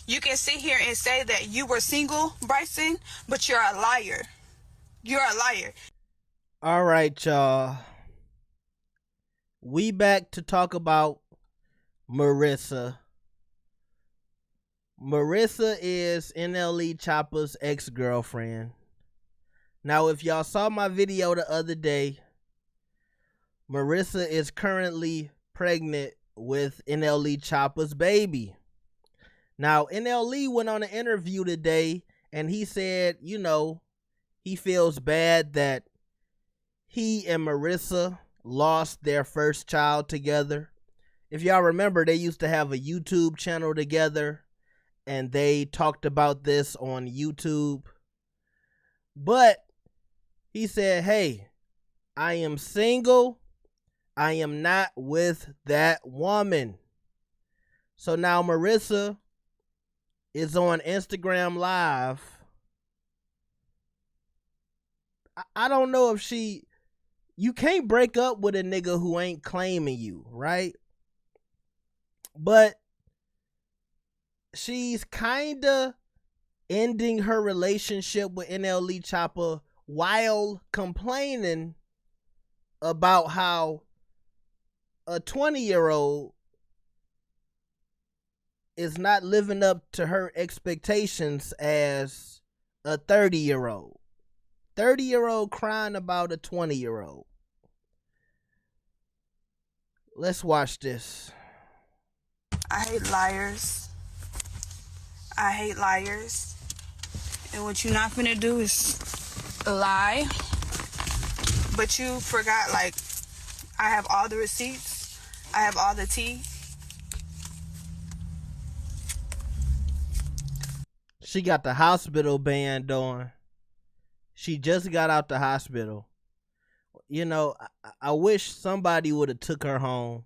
You can sit here and say that you were single, Bryson, but you're a liar. You're a liar. All right, y'all. We back to talk about Marissa. Marissa is NLE Choppa's ex-girlfriend. Now, if y'all saw my video the other day, Marissa is currently pregnant with NLE Choppa's baby. Now, NLE went on an interview today and he said, he feels bad that he and Marissa lost their first child together. If y'all remember, they used to have a YouTube channel together and they talked about this on YouTube. But he said, hey, I am single. I am not with that woman. So now Marissa is on Instagram Live. I don't know if you can't break up with a nigga who ain't claiming you, right? But she's kinda ending her relationship with NLE Choppa while complaining about how a 20-year-old is not living up to her expectations as a 30-year-old. 30-year-old crying about a 20-year-old. Let's watch this. I hate liars. I hate liars. And what you're not gonna do is lie. But you forgot, like, I have all the receipts. I have all the tea. She got the hospital band on. She just got out the hospital. I wish somebody would have took her home.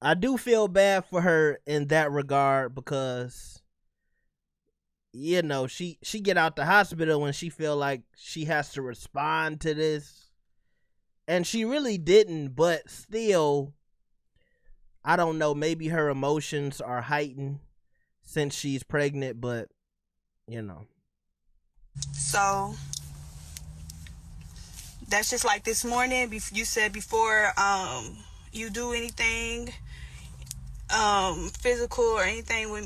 I do feel bad for her in that regard because, she get out the hospital when she feel like she has to respond to this. And she really didn't, but still, I don't know, maybe her emotions are heightened since she's pregnant, but, So that's just like this morning. You said before you do anything physical or anything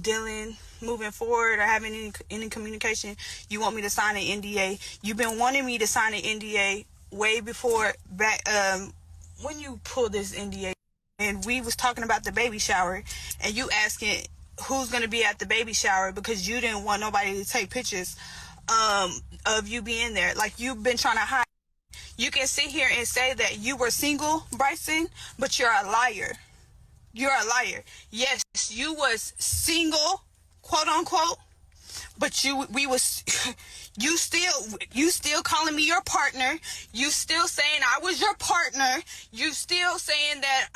dealing moving forward or having any communication, you want me to sign an NDA. You've been wanting me to sign an NDA way before back when you pulled this NDA, and we was talking about the baby shower, and you asking who's going to be at the baby shower because you didn't want nobody to take pictures of you being there. Like, you've been trying to hide. You can sit here and say that you were single, Bryson, but you're a liar. You're a liar. Yes, you was single, quote unquote, but you still calling me your partner. You still saying I was your partner. You still saying that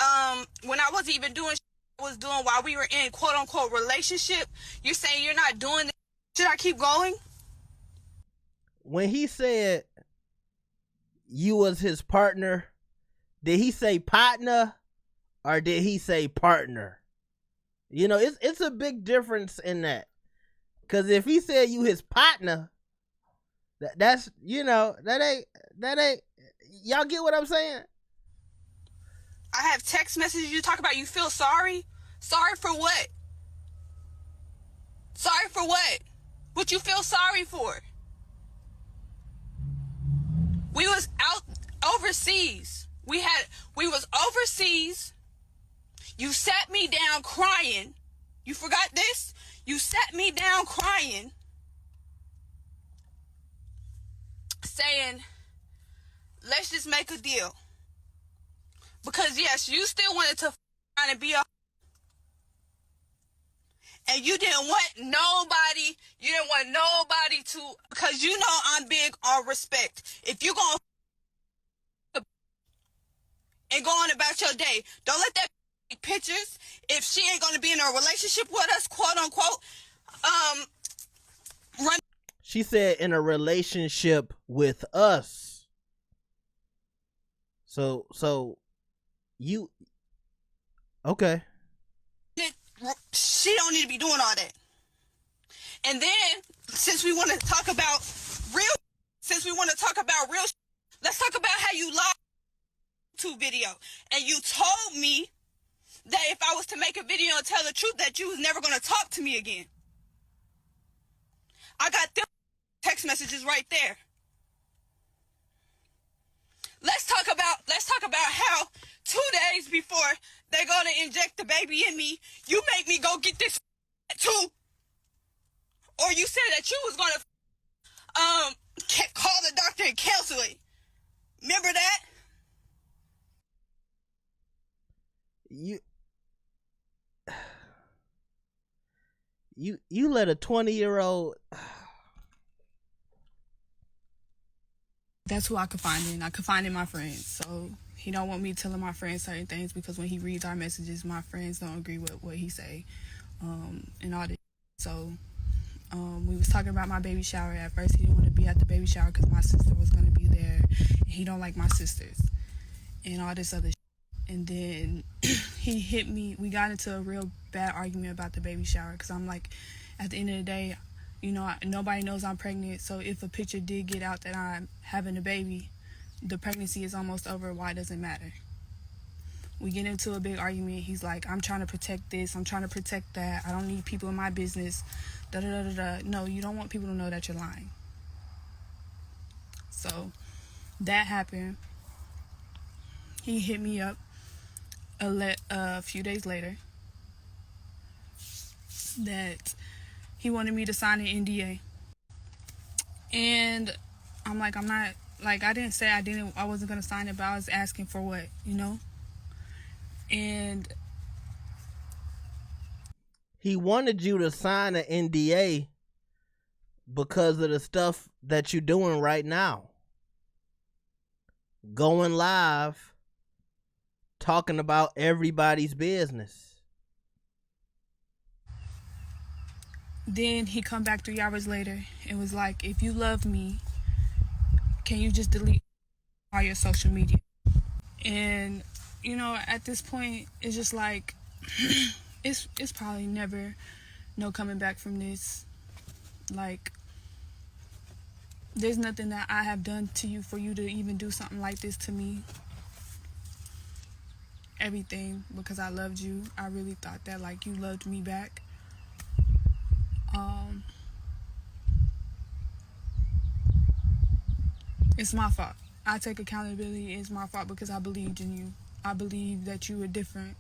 when I wasn't even doing I was doing while we were in quote unquote relationship. You're saying you're not doing this. Should I keep going? When he said you was his partner, did he say partner or did he say partner? It's a big difference in that. Cause if he said you his partner, that's that ain't y'all get what I'm saying? I have text messages you talk about you feel sorry. Sorry for what? Sorry for what? What you feel sorry for? We was out overseas. We was overseas. You sat me down crying. You forgot this? You sat me down crying, saying, let's just make a deal. Because yes, you still wanted to try to be a, and you didn't want nobody to, because you know I'm big on respect. If you gonna and go on about your day, don't let that take pictures. If she ain't gonna be in a relationship with us, quote unquote, run. She said in a relationship with us. So you okay. She don't need to be doing all that. And then, since we want to talk about real, let's talk about how you lied to video. And you told me that if I was to make a video and tell the truth, that you was never going to talk to me again. I got them text messages right there. Let's talk about how 2 days before they're going to inject the baby in me, you make me go get this too. Or you said that you was going to call the doctor and cancel it. Remember that? You let a 20-year-old. That's who I confide in. I confide in my friends. So he don't want me telling my friends certain things because when he reads our messages, my friends don't agree with what he say, and all this. So we was talking about my baby shower. At first, he didn't want to be at the baby shower because my sister was going to be there. And he don't like my sisters and all this other shit. And then he hit me. We got into a real bad argument about the baby shower because I'm like, at the end of the day, you know, nobody knows I'm pregnant. So if a picture did get out that I'm having a baby, the pregnancy is almost over. Why does it matter? We get into a big argument. He's like, I'm trying to protect this. I'm trying to protect that. I don't need people in my business. Da-da-da-da-da. No, you don't want people to know that you're lying. So that happened. He hit me up a few days later that he wanted me to sign an NDA. And I'm like, I'm not, like, I didn't say I wasn't going to sign it, but I was asking for what, you know? And He wanted you to sign an NDA because of the stuff that you're doing right now. Going live, talking about everybody's business. then he come back 3 hours later and was like, if you love me, can you just delete all your social media? And, you know, at this point, it's just like, it's probably never no coming back from this. Like, there's nothing that I have done to you for you to even do something like this to me. Everything, because I loved you. I really thought that, like, you loved me back. It's my fault. I take accountability. It's my fault because I believed in you. I believed that you were different.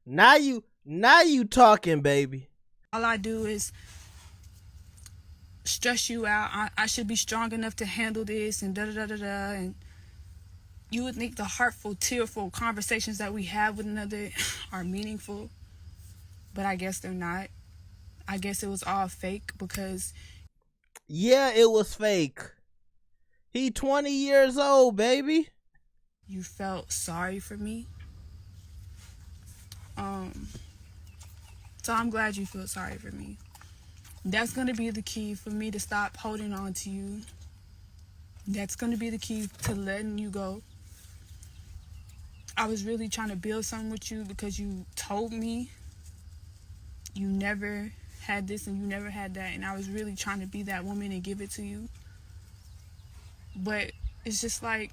Now you talking, baby. All I do is stress you out. I should be strong enough to handle this and da-da-da-da-da. And you would think the heartful, tearful conversations that we have with another are meaningful. But I guess they're not. I guess it was all fake because... Yeah, it was fake. He 20 years old, baby. You felt sorry for me. So I'm glad you feel sorry for me. That's going to be the key for me to stop holding on to you. That's going to be the key to letting you go. I was really trying to build something with you because you told me you never had this and you never had that, and I was really trying to be that woman and give it to you. But it's just like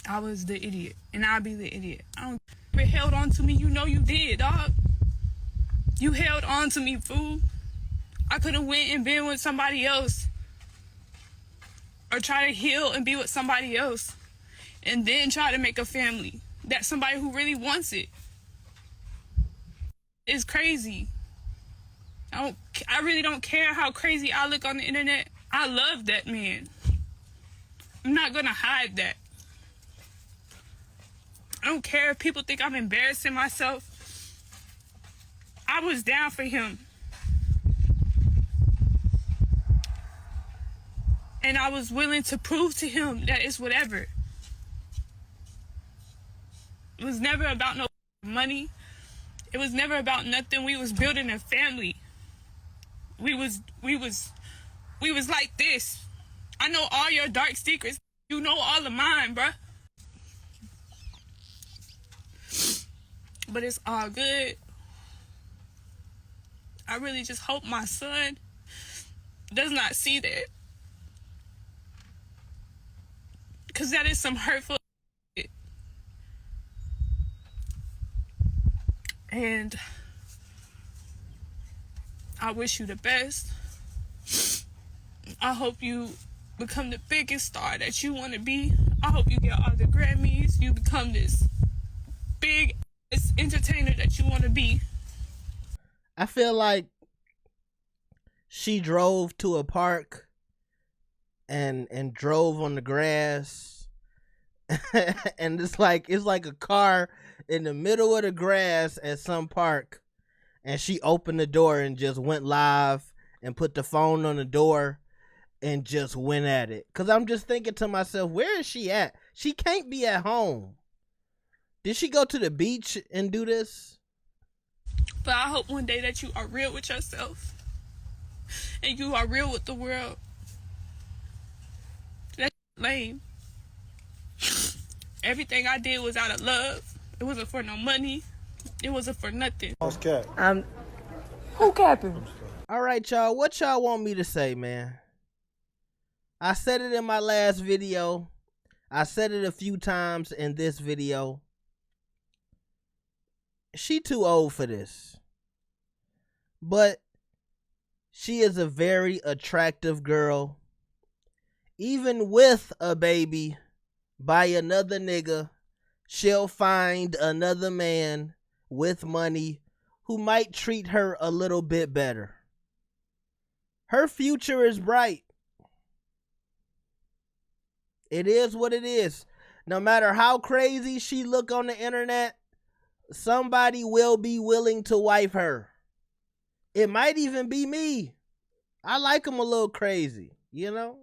I was the idiot, and I'll be the idiot. I don't ever held on to me. You know you did, dog. You held on to me, fool. I could have went and been with somebody else, or try to heal and be with somebody else, and then try to make a family. That's somebody who really wants it. It's crazy. I really don't care how crazy I look on the internet. I love that man. I'm not gonna hide that. I don't care if people think I'm embarrassing myself. I was down for him. And I was willing to prove to him that it's whatever. It was never about no money. It was never about nothing. We was building a family. We was like this. I know all your dark secrets. You know all of mine, bruh. But it's all good. I really just hope my son does not see that. Because that is some hurtful shit. And I wish you the best. I hope you become the biggest star that you want to be. I hope you get all the Grammys. You become this big entertainer that you want to be. I feel like she drove to a park and drove on the grass and it's like a car in the middle of the grass at some park, and she opened the door and just went live and put the phone on the door and just went at it. Cause I'm just thinking to myself, where is she at? She can't be at home. Did she go to the beach and do this? But I hope one day that you are real with yourself and you are real with the world. That's lame. Everything I did was out of love. It wasn't for no money. It wasn't for nothing. Who capping? All right, y'all. What y'all want me to say, man? I said it in my last video. I said it a few times in this video. She too old for this. But she is a very attractive girl. Even with a baby by another nigga, she'll find another man with money who might treat her a little bit better. Her future is bright. It is what it is. No matter how crazy she look on the internet, somebody will be willing to wife her. It might even be me. I like them a little crazy, you know?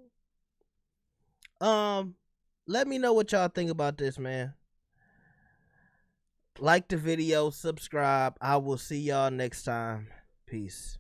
Let me know what y'all think about this, man. Like the video, subscribe. I will see y'all next time. Peace.